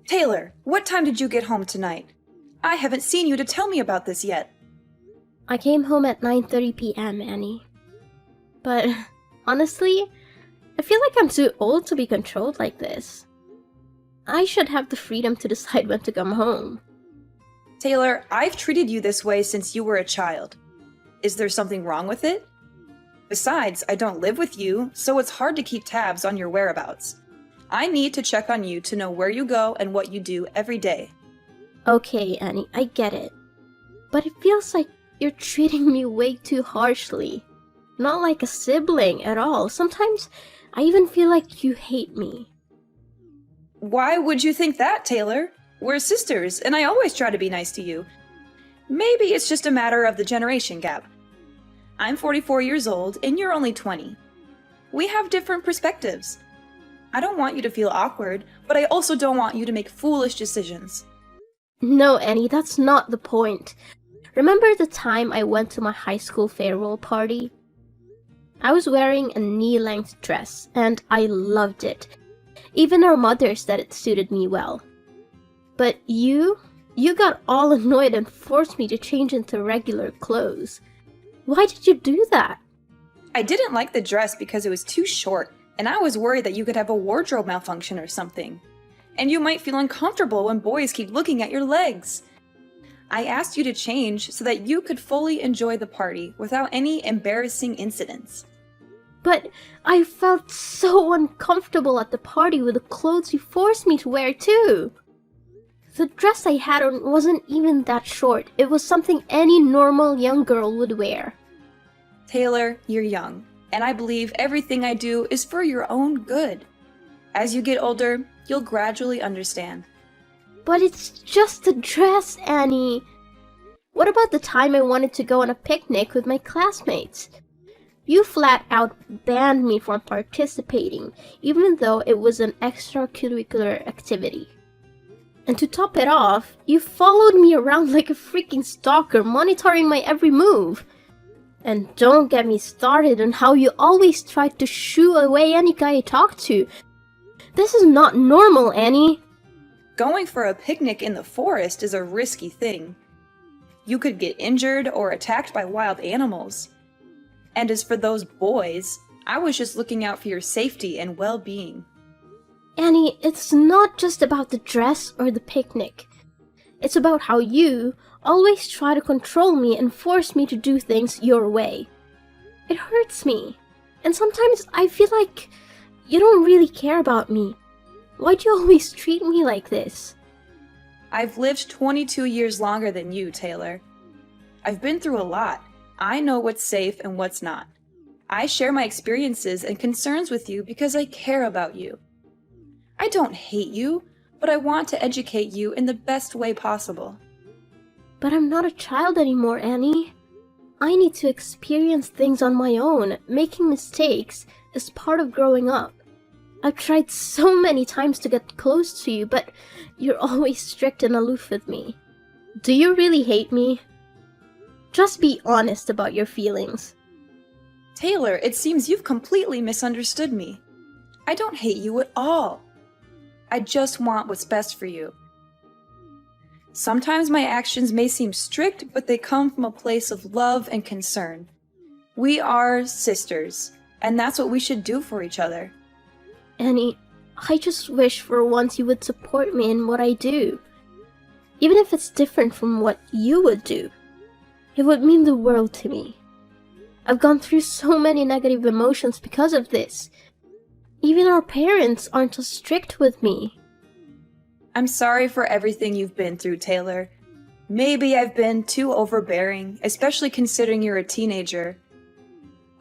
Taylor, what time did you get home tonight? I haven't seen you to tell me about this yet. I came home at 9:30 p.m., Annie. But honestly, I feel like I'm too old to be controlled like this. I should have the freedom to decide when to come home. Taylor, I've treated you this way since you were a child. Is there something wrong with it? Besides, I don't live with you, so it's hard to keep tabs on your whereabouts. I need to check on you to know where you go and what you do every day. Okay, Annie, I get it. But it feels like you're treating me way too harshly. Not like a sibling at all. Sometimes I even feel like you hate me. Why would you think that, Taylor? We're sisters, and I always try to be nice to you. Maybe it's just a matter of the generation gap. I'm 44 years old, and you're only 20. We have different perspectives. I don't want you to feel awkward, but I also don't want you to make foolish decisions. No, Annie, that's not the point. Remember the time I went to my high school farewell party? I was wearing a knee-length dress, and I loved it. Even our mother said it suited me well. But you got all annoyed and forced me to change into regular clothes. Why did you do that? I didn't like the dress because it was too short, and I was worried that you could have a wardrobe malfunction or something. And you might feel uncomfortable when boys keep looking at your legs. I asked you to change so that you could fully enjoy the party without any embarrassing incidents. But I felt so uncomfortable at the party with the clothes you forced me to wear too. The dress I had on wasn't even that short. It was something any normal young girl would wear. Taylor, you're young, and I believe everything I do is for your own good. As you get older, you'll gradually understand. But it's just a dress, Annie. What about the time I wanted to go on a picnic with my classmates? You flat out banned me from participating, even though it was an extracurricular activity. And to top it off, you followed me around like a freaking stalker, monitoring my every move. And don't get me started on how you always tried to shoo away any guy I talked to. This is not normal, Annie. Going for a picnic in the forest is a risky thing. You could get injured or attacked by wild animals. And as for those boys, I was just looking out for your safety and well-being. Annie, it's not just about the dress or the picnic. It's about how you always try to control me and force me to do things your way. It hurts me. And sometimes I feel like you don't really care about me. Why'd you always treat me like this? I've lived 22 years longer than you, Taylor. I've been through a lot. I know what's safe and what's not. I share my experiences and concerns with you because I care about you. I don't hate you, but I want to educate you in the best way possible. But I'm not a child anymore, Annie. I need to experience things on my own. Making mistakes is part of growing up. I've tried so many times to get close to you, but you're always strict and aloof with me. Do you really hate me? Just be honest about your feelings. Taylor, it seems you've completely misunderstood me. I don't hate you at all. I just want what's best for you. Sometimes my actions may seem strict, but they come from a place of love and concern. We are sisters, and that's what we should do for each other. Annie, I just wish for once you would support me in what I do. Even if it's different from what you would do. It would mean the world to me. I've gone through so many negative emotions because of this. Even our parents aren't as strict with me. I'm sorry for everything you've been through, Taylor. Maybe I've been too overbearing, especially considering you're a teenager.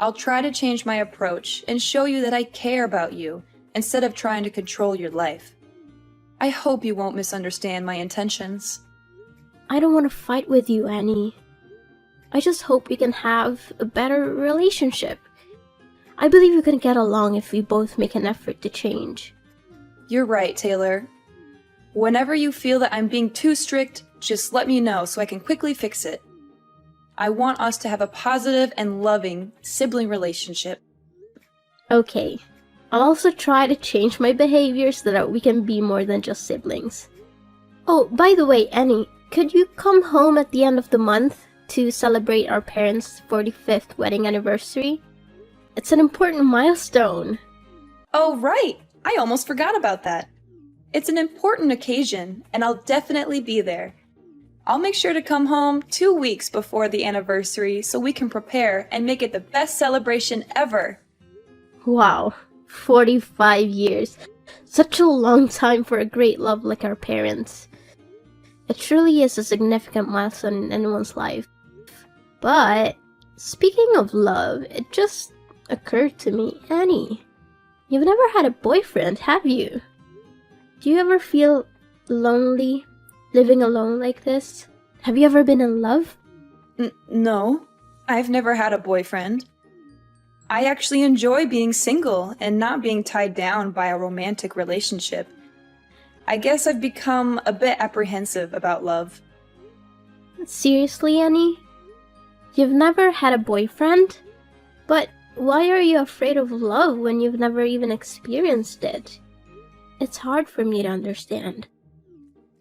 I'll try to change my approach and show you that I care about you instead of trying to control your life. I hope you won't misunderstand my intentions. I don't want to fight with you, Annie. I just hope we can have a better relationship. I believe we can get along if we both make an effort to change. You're right, Taylor. Whenever you feel that I'm being too strict, just let me know so I can quickly fix it. I want us to have a positive and loving sibling relationship. Okay, I'll also try to change my behavior so that we can be more than just siblings. Oh, by the way, Annie, could you come home at the end of the month to celebrate our parents' 45th wedding anniversary? It's an important milestone. Oh, right! I almost forgot about that. It's an important occasion, and I'll definitely be there. I'll make sure to come home 2 weeks before the anniversary so we can prepare and make it the best celebration ever. Wow, 45 years. Such a long time for a great love like our parents. It truly is a significant milestone in anyone's life. But, speaking of love, it just occurred to me, Annie, you've never had a boyfriend, have you? Do you ever feel lonely, living alone like this? Have you ever been in love? No, I've never had a boyfriend. I actually enjoy being single and not being tied down by a romantic relationship. I guess I've become a bit apprehensive about love. Seriously, Annie? You've never had a boyfriend? But why are you afraid of love when you've never even experienced it? It's hard for me to understand.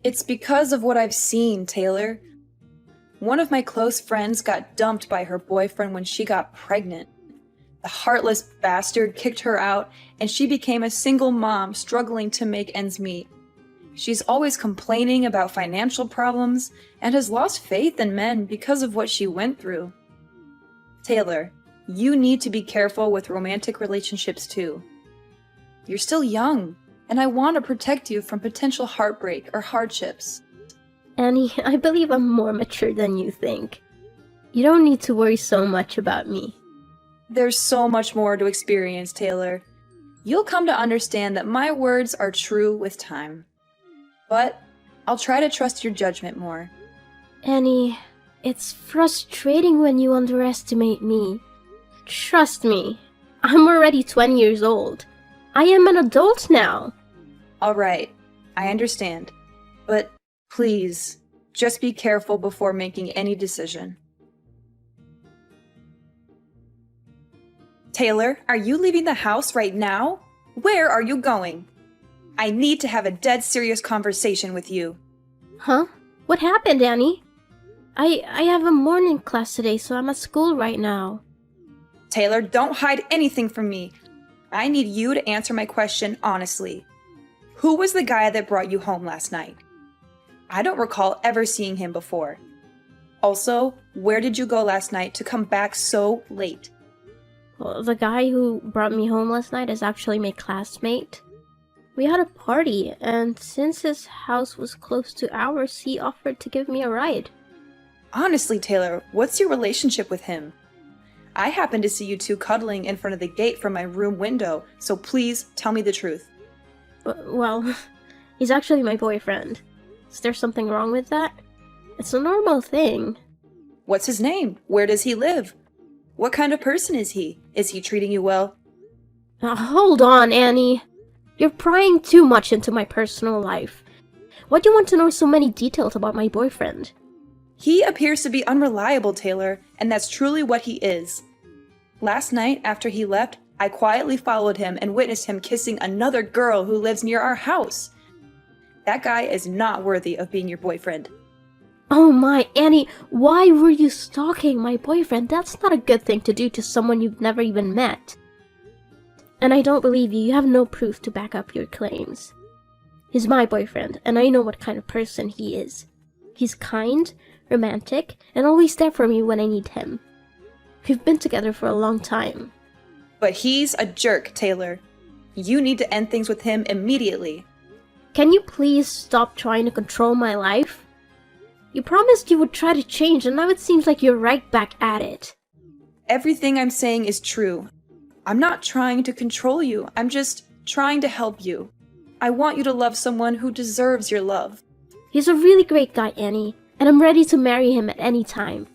It's because of what I've seen, Taylor. One of my close friends got dumped by her boyfriend when she got pregnant. The heartless bastard kicked her out, and she became a single mom struggling to make ends meet. She's always complaining about financial problems and has lost faith in men because of what she went through. Taylor, you need to be careful with romantic relationships too. You're still young, and I want to protect you from potential heartbreak or hardships. Annie, I believe I'm more mature than you think. You don't need to worry so much about me. There's so much more to experience, Taylor. You'll come to understand that my words are true with time. But I'll try to trust your judgment more. Annie, it's frustrating when you underestimate me. Trust me, I'm already 20 years old. I am an adult now. All right, I understand. But please, just be careful before making any decision. Taylor, are you leaving the house right now? Where are you going? I need to have a dead serious conversation with you. Huh? What happened, Annie? I have a morning class today, so I'm at school right now. Taylor, don't hide anything from me. I need you to answer my question honestly. Who was the guy that brought you home last night? I don't recall ever seeing him before. Also, where did you go last night to come back so late? Well, the guy who brought me home last night is actually my classmate. We had a party, and since his house was close to ours, he offered to give me a ride. Honestly, Taylor, what's your relationship with him? I happened to see you two cuddling in front of the gate from my room window, so please tell me the truth. Well, he's actually my boyfriend. Is there something wrong with that? It's a normal thing. What's his name? Where does he live? What kind of person is he? Is he treating you well? Hold on, Annie. You're prying too much into my personal life. Why do you want to know so many details about my boyfriend? He appears to be unreliable, Taylor, and that's truly what he is. Last night, after he left, I quietly followed him and witnessed him kissing another girl who lives near our house. That guy is not worthy of being your boyfriend. Oh my, Annie, why were you stalking my boyfriend? That's not a good thing to do to someone you've never even met. And I don't believe you. You have no proof to back up your claims. He's my boyfriend, and I know what kind of person he is. He's kind, romantic, and always there for me when I need him. We've been together for a long time. But he's a jerk, Taylor. You need to end things with him immediately. Can you please stop trying to control my life? You promised you would try to change, and now it seems like you're right back at it. Everything I'm saying is true. I'm not trying to control you. I'm just trying to help you. I want you to love someone who deserves your love. He's a really great guy, Annie, and I'm ready to marry him at any time.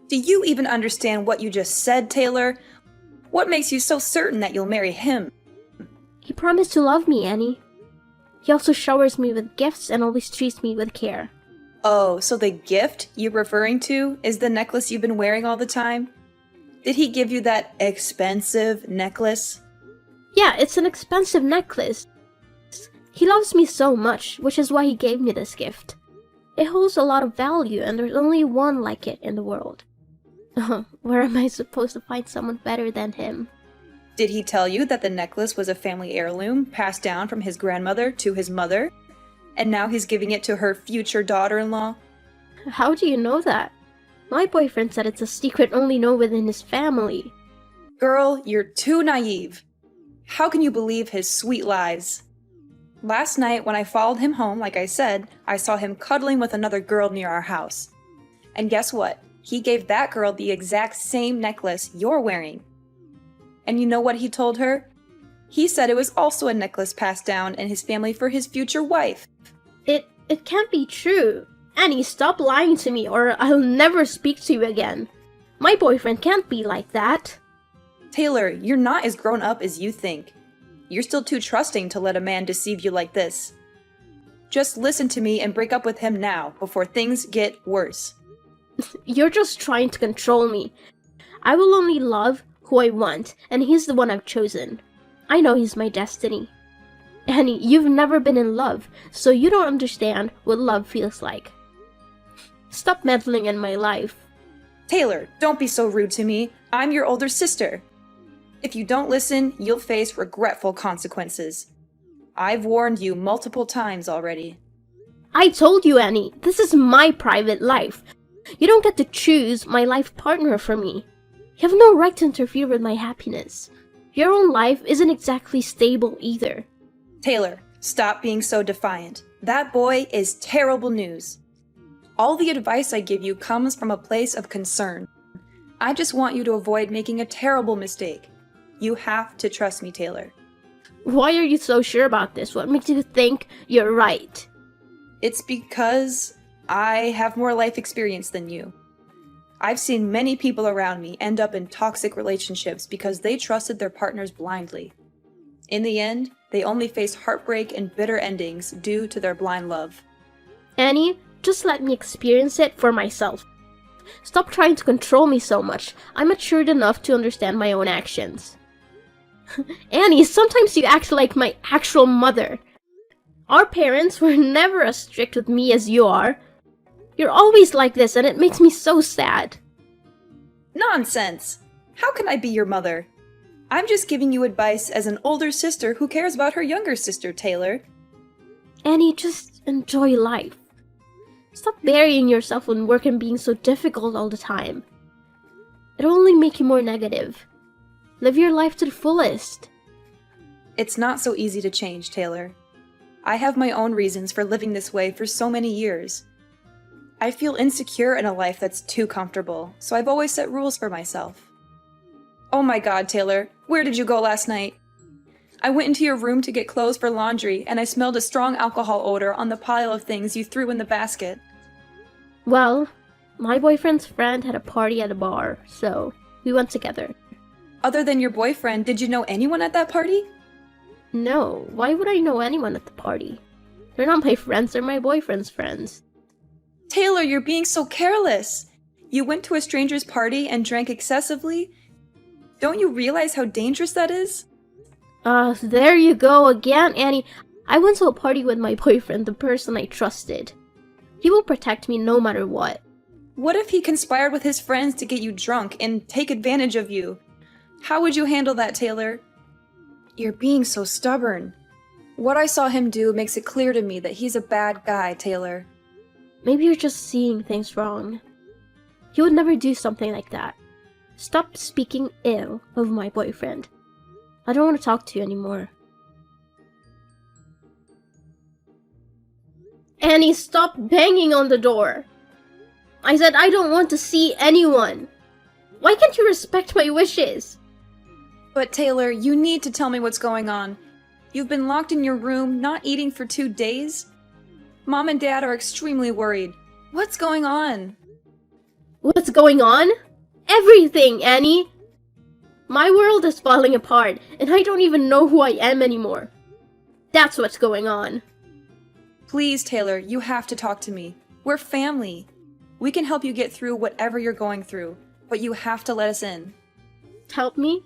Do you even understand what you just said, Taylor? What makes you so certain that you'll marry him? He promised to love me, Annie. He also showers me with gifts and always treats me with care. Oh, so the gift you're referring to is the necklace you've been wearing all the time? Did he give you that expensive necklace? Yeah, it's an expensive necklace. He loves me so much, which is why he gave me this gift. It holds a lot of value, and there's only one like it in the world. Where am I supposed to find someone better than him? Did he tell you that the necklace was a family heirloom passed down from his grandmother to his mother? And now he's giving it to her future daughter-in-law? How do you know that? My boyfriend said it's a secret only known within his family. Girl, you're too naive. How can you believe his sweet lies? Last night, when I followed him home, like I said, I saw him cuddling with another girl near our house. And guess what? He gave that girl the exact same necklace you're wearing. And you know what he told her? He said it was also a necklace passed down in his family for his future wife. It can't be true. Annie, stop lying to me or I'll never speak to you again. My boyfriend can't be like that. Taylor, you're not as grown up as you think. You're still too trusting to let a man deceive you like this. Just listen to me and break up with him now, before things get worse. You're just trying to control me. I will only love who I want, and he's the one I've chosen. I know he's my destiny. Annie, you've never been in love, so you don't understand what love feels like. Stop meddling in my life. Taylor, don't be so rude to me. I'm your older sister. If you don't listen, you'll face regretful consequences. I've warned you multiple times already. I told you, Annie, this is my private life. You don't get to choose my life partner for me. You have no right to interfere with my happiness. Your own life isn't exactly stable either. Taylor, stop being so defiant. That boy is terrible news. All the advice I give you comes from a place of concern. I just want you to avoid making a terrible mistake. You have to trust me, Taylor. Why are you so sure about this? What makes you think you're right? It's because I have more life experience than you. I've seen many people around me end up in toxic relationships because they trusted their partners blindly. In the end, they only faced heartbreak and bitter endings due to their blind love. Annie, just let me experience it for myself. Stop trying to control me so much. I'm matured enough to understand my own actions. Annie, sometimes you act like my actual mother. Our parents were never as strict with me as you are. You're always like this, and it makes me so sad. Nonsense! How can I be your mother? I'm just giving you advice as an older sister who cares about her younger sister, Taylor. Annie, just enjoy life. Stop burying yourself in work and being so difficult all the time. It'll only make you more negative. Live your life to the fullest. It's not so easy to change, Taylor. I have my own reasons for living this way for so many years. I feel insecure in a life that's too comfortable, so I've always set rules for myself. Oh my god, Taylor, where did you go last night? I went into your room to get clothes for laundry, and I smelled a strong alcohol odor on the pile of things you threw in the basket. Well, my boyfriend's friend had a party at a bar, so we went together. Other than your boyfriend, did you know anyone at that party? No, why would I know anyone at the party? They're not my friends, they're my boyfriend's friends. Taylor, you're being so careless. You went to a stranger's party and drank excessively? Don't you realize how dangerous that is? There you go again, Annie. I went to a party with my boyfriend, the person I trusted. He will protect me no matter what. What if he conspired with his friends to get you drunk and take advantage of you? How would you handle that, Taylor? You're being so stubborn. What I saw him do makes it clear to me that he's a bad guy, Taylor. Maybe you're just seeing things wrong. He would never do something like that. Stop speaking ill of my boyfriend. I don't want to talk to you anymore. Annie, stop banging on the door. I said I don't want to see anyone. Why can't you respect my wishes? But Taylor, you need to tell me what's going on. You've been locked in your room, not eating for 2 days? Mom and Dad are extremely worried. What's going on? What's going on? Everything, Annie! My world is falling apart, and I don't even know who I am anymore. That's what's going on. Please, Taylor, you have to talk to me. We're family. We can help you get through whatever you're going through, but you have to let us in. Help me?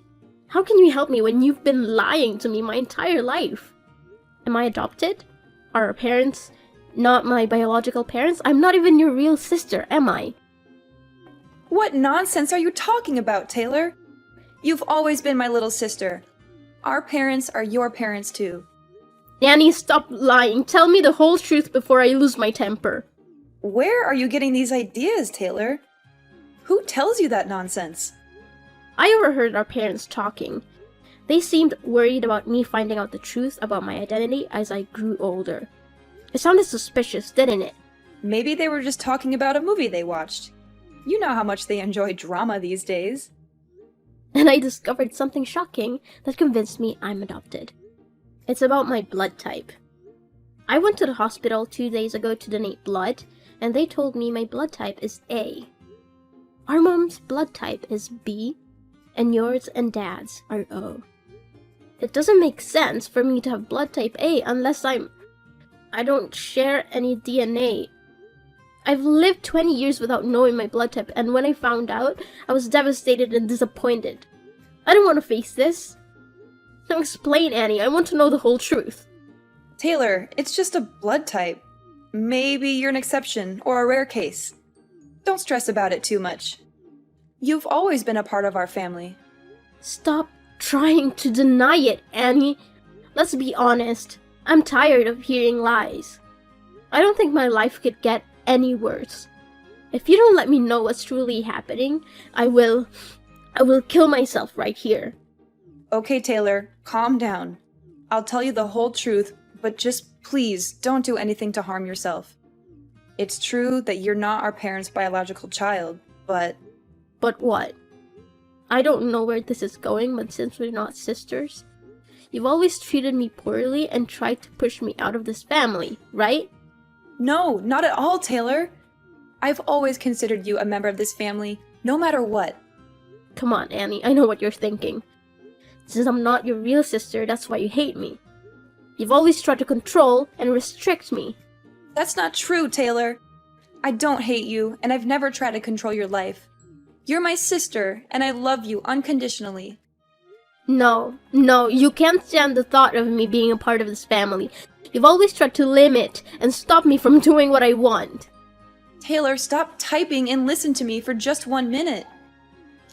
How can you help me when you've been lying to me my entire life? Am I adopted? Are our parents not my biological parents? I'm not even your real sister, am I? What nonsense are you talking about, Taylor? You've always been my little sister. Our parents are your parents too. Annie, stop lying. Tell me the whole truth before I lose my temper. Where are you getting these ideas, Taylor? Who tells you that nonsense? I overheard our parents talking. They seemed worried about me finding out the truth about my identity as I grew older. It sounded suspicious, didn't it? Maybe they were just talking about a movie they watched. You know how much they enjoy drama these days. And I discovered something shocking that convinced me I'm adopted. It's about my blood type. I went to the hospital 2 days ago to donate blood, and they told me my blood type is A. Our mom's blood type is B, and yours and Dad's are O. It doesn't make sense for me to have blood type A unless I don't share any DNA. I've lived 20 years without knowing my blood type, and when I found out, I was devastated and disappointed. I don't want to face this. Now explain, Annie. I want to know the whole truth. Taylor, it's just a blood type. Maybe you're an exception or a rare case. Don't stress about it too much. You've always been a part of our family. Stop trying to deny it, Annie. Let's be honest. I'm tired of hearing lies. I don't think my life could get any worse. If you don't let me know what's truly happening, I will kill myself right here. Okay, Taylor, calm down. I'll tell you the whole truth, but just please don't do anything to harm yourself. It's true that you're not our parents' biological child, but... But what? I don't know where this is going, but since we're not sisters, you've always treated me poorly and tried to push me out of this family, right? No, not at all, Taylor. I've always considered you a member of this family, no matter what. Come on, Annie, I know what you're thinking. Since I'm not your real sister, that's why you hate me. You've always tried to control and restrict me. That's not true, Taylor. I don't hate you, and I've never tried to control your life. You're my sister, and I love you unconditionally. No, you can't stand the thought of me being a part of this family. You've always tried to limit and stop me from doing what I want. Taylor, stop typing and listen to me for just 1 minute.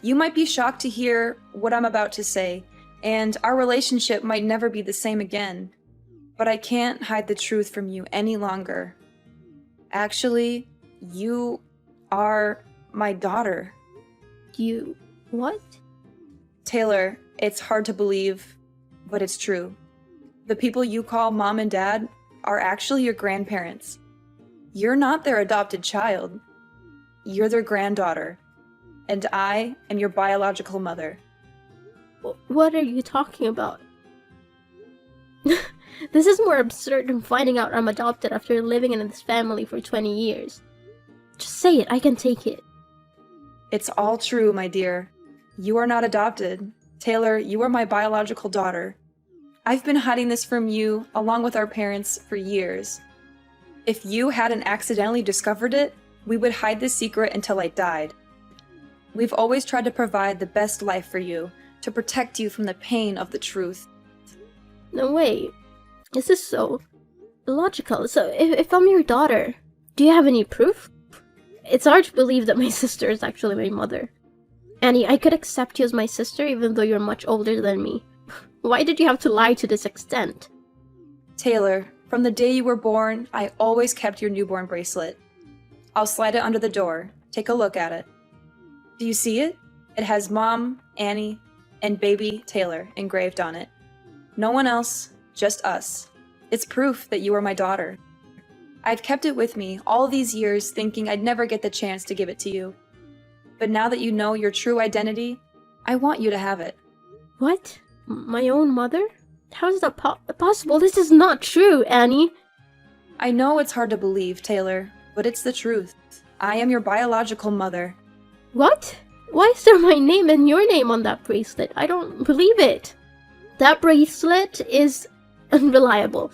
You might be shocked to hear what I'm about to say, and our relationship might never be the same again. But I can't hide the truth from you any longer. Actually, you are my daughter. You... what? Taylor, it's hard to believe, but it's true. The people you call mom and dad are actually your grandparents. You're not their adopted child. You're their granddaughter. And I am your biological mother. What are you talking about? This is more absurd than finding out I'm adopted after living in this family for 20 years. Just say it, I can take it. It's all true, my dear. You are not adopted. Taylor, you are my biological daughter. I've been hiding this from you, along with our parents, for years. If you hadn't accidentally discovered it, we would hide this secret until I died. We've always tried to provide the best life for you, to protect you from the pain of the truth. No, wait. Is this so illogical? So, if I'm your daughter, do you have any proof? It's hard to believe that my sister is actually my mother. Annie, I could accept you as my sister even though you're much older than me. Why did you have to lie to this extent? Taylor, from the day you were born, I always kept your newborn bracelet. I'll slide it under the door. Take a look at it. Do you see it? It has Mom, Annie, and baby Taylor engraved on it. No one else, just us. It's proof that you are my daughter. I've kept it with me all these years thinking I'd never get the chance to give it to you. But now that you know your true identity, I want you to have it. What? My own mother? How is that possible? This is not true, Annie. I know it's hard to believe, Taylor, but it's the truth. I am your biological mother. What? Why is there my name and your name on that bracelet? I don't believe it. That bracelet is unreliable.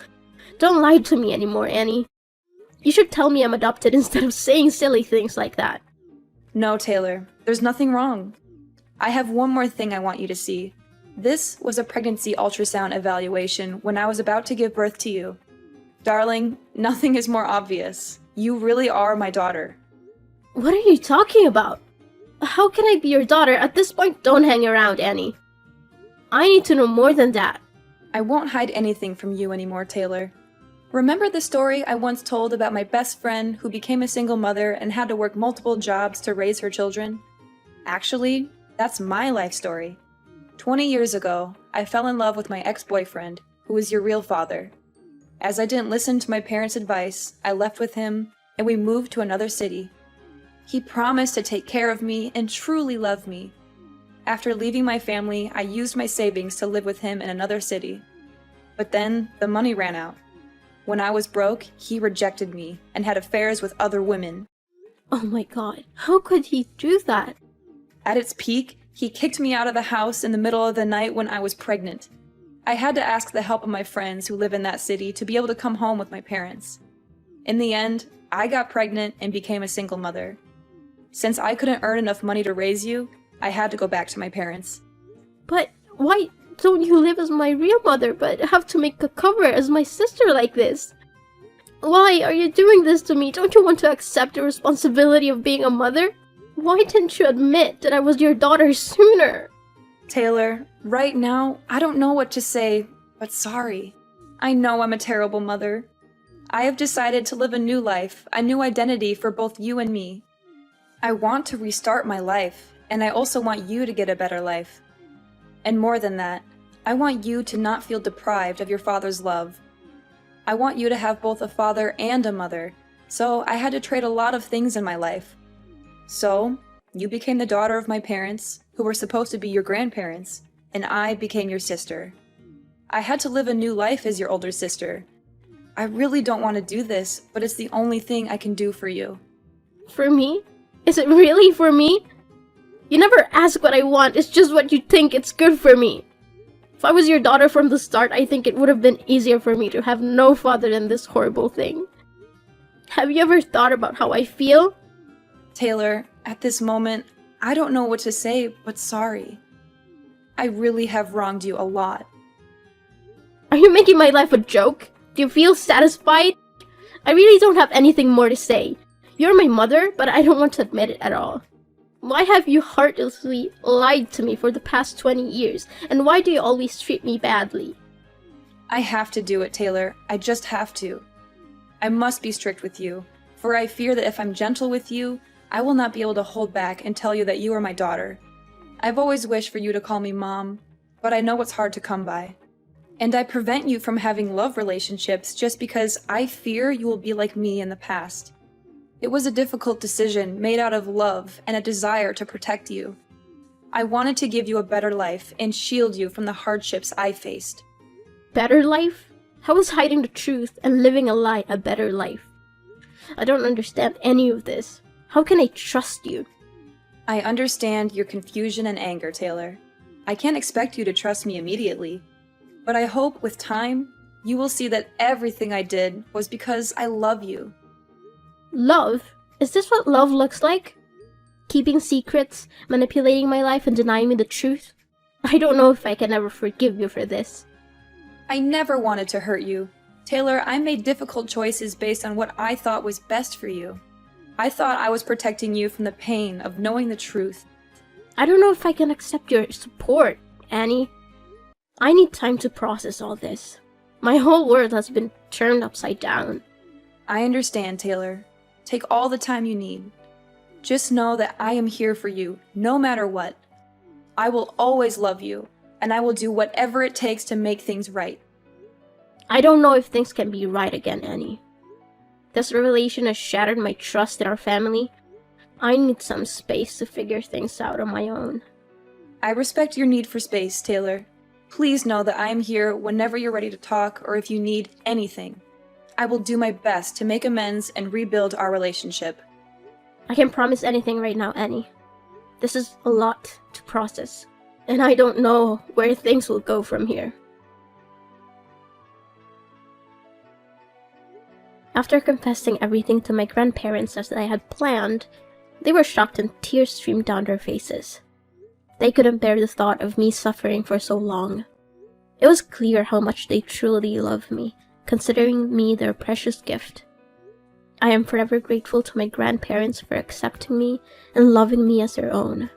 Don't lie to me anymore, Annie. You should tell me I'm adopted instead of saying silly things like that. No, Taylor, there's nothing wrong. I have one more thing I want you to see. This was a pregnancy ultrasound evaluation when I was about to give birth to you. Darling, nothing is more obvious. You really are my daughter. What are you talking about? How can I be your daughter? At this point, don't hang around, Annie. I need to know more than that. I won't hide anything from you anymore, Taylor. Remember the story I once told about my best friend who became a single mother and had to work multiple jobs to raise her children? Actually, that's my life story. 20 years ago, I fell in love with my ex-boyfriend, who was your real father. As I didn't listen to my parents' advice, I left with him, and we moved to another city. He promised to take care of me and truly love me. After leaving my family, I used my savings to live with him in another city. But then, the money ran out. When I was broke, he rejected me and had affairs with other women. Oh my god, how could he do that? At its peak, he kicked me out of the house in the middle of the night when I was pregnant. I had to ask the help of my friends who live in that city to be able to come home with my parents. In the end, I got pregnant and became a single mother. Since I couldn't earn enough money to raise you, I had to go back to my parents. But why don't you live as my real mother but have to make a cover as my sister like this? Why are you doing this to me? Don't you want to accept the responsibility of being a mother? Why didn't you admit that I was your daughter sooner? Taylor, right now, I don't know what to say, but sorry. I know I'm a terrible mother. I have decided to live a new life, a new identity for both you and me. I want to restart my life, and I also want you to get a better life. And more than that, I want you to not feel deprived of your father's love. I want you to have both a father and a mother, so I had to trade a lot of things in my life. So, you became the daughter of my parents, who were supposed to be your grandparents, and I became your sister. I had to live a new life as your older sister. I really don't want to do this, but it's the only thing I can do for you. For me? Is it really for me? You never ask what I want, it's just what you think it's good for me. If I was your daughter from the start, I think it would have been easier for me to have no father than this horrible thing. Have you ever thought about how I feel? Taylor, at this moment, I don't know what to say, but sorry. I really have wronged you a lot. Are you making my life a joke? Do you feel satisfied? I really don't have anything more to say. You're my mother, but I don't want to admit it at all. Why have you heartlessly lied to me for the past 20 years? And why do you always treat me badly? I have to do it, Taylor. I just have to. I must be strict with you, for I fear that if I'm gentle with you, I will not be able to hold back and tell you that you are my daughter. I've always wished for you to call me Mom, but I know it's hard to come by. And I prevent you from having love relationships just because I fear you will be like me in the past. It was a difficult decision made out of love and a desire to protect you. I wanted to give you a better life and shield you from the hardships I faced. Better life? How is hiding the truth and living a lie a better life? I don't understand any of this. How can I trust you? I understand your confusion and anger, Taylor. I can't expect you to trust me immediately, but I hope with time, you will see that everything I did was because I love you. Love? Is this what love looks like? Keeping secrets, manipulating my life, and denying me the truth? I don't know if I can ever forgive you for this. I never wanted to hurt you. Taylor, I made difficult choices based on what I thought was best for you. I thought I was protecting you from the pain of knowing the truth. I don't know if I can accept your support, Annie. I need time to process all this. My whole world has been turned upside down. I understand, Taylor. Take all the time you need. Just know that I am here for you, no matter what. I will always love you, and I will do whatever it takes to make things right. I don't know if things can be right again, Annie. This revelation has shattered my trust in our family. I need some space to figure things out on my own. I respect your need for space, Taylor. Please know that I am here whenever you're ready to talk or if you need anything. I will do my best to make amends and rebuild our relationship. I can't promise anything right now, Annie. This is a lot to process, and I don't know where things will go from here. After confessing everything to my grandparents as I had planned, they were shocked and tears streamed down their faces. They couldn't bear the thought of me suffering for so long. It was clear how much they truly love me, considering me their precious gift. I am forever grateful to my grandparents for accepting me and loving me as their own.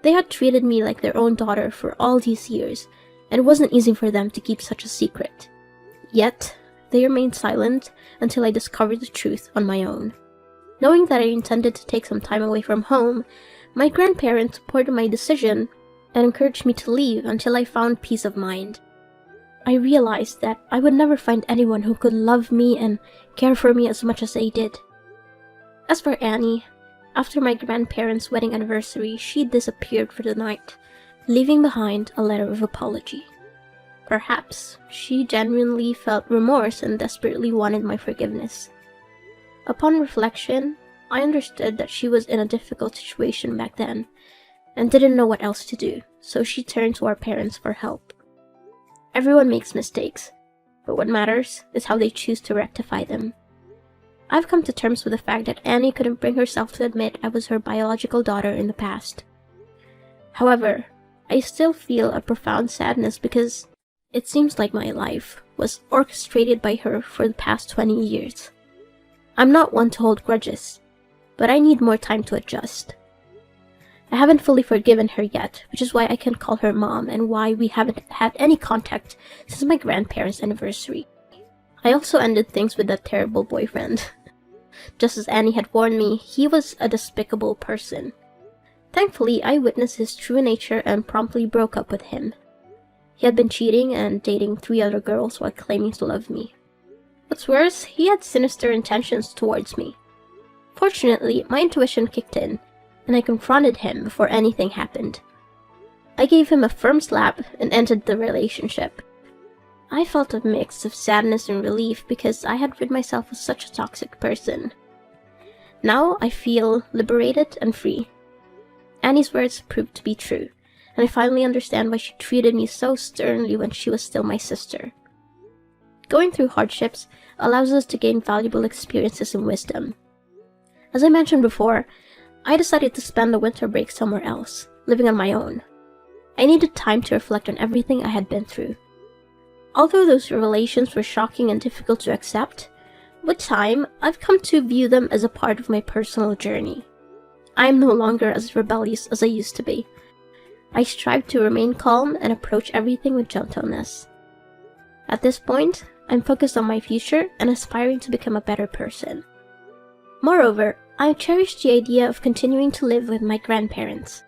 They had treated me like their own daughter for all these years, and it wasn't easy for them to keep such a secret. Yet, they remained silent until I discovered the truth on my own. Knowing that I intended to take some time away from home, my grandparents supported my decision and encouraged me to leave until I found peace of mind. I realized that I would never find anyone who could love me and care for me as much as they did. As for Annie, after my grandparents' wedding anniversary, she disappeared for the night, leaving behind a letter of apology. Perhaps she genuinely felt remorse and desperately wanted my forgiveness. Upon reflection, I understood that she was in a difficult situation back then and didn't know what else to do, so she turned to our parents for help. Everyone makes mistakes, but what matters is how they choose to rectify them. I've come to terms with the fact that Annie couldn't bring herself to admit I was her biological daughter in the past. However, I still feel a profound sadness because it seems like my life was orchestrated by her for the past 20 years. I'm not one to hold grudges, but I need more time to adjust. I haven't fully forgiven her yet, which is why I can't call her mom and why we haven't had any contact since my grandparents' anniversary. I also ended things with that terrible boyfriend. Just as Annie had warned me, he was a despicable person. Thankfully, I witnessed his true nature and promptly broke up with him. He had been cheating and dating 3 other girls while claiming to love me. What's worse, he had sinister intentions towards me. Fortunately, my intuition kicked in, and I confronted him before anything happened. I gave him a firm slap and ended the relationship. I felt a mix of sadness and relief because I had rid myself of such a toxic person. Now I feel liberated and free. Annie's words proved to be true, and I finally understand why she treated me so sternly when she was still my sister. Going through hardships allows us to gain valuable experiences and wisdom. As I mentioned before, I decided to spend the winter break somewhere else, living on my own. I needed time to reflect on everything I had been through. Although those revelations were shocking and difficult to accept, with time, I've come to view them as a part of my personal journey. I am no longer as rebellious as I used to be. I strive to remain calm and approach everything with gentleness. At this point, I'm focused on my future and aspiring to become a better person. Moreover, I cherish the idea of continuing to live with my grandparents.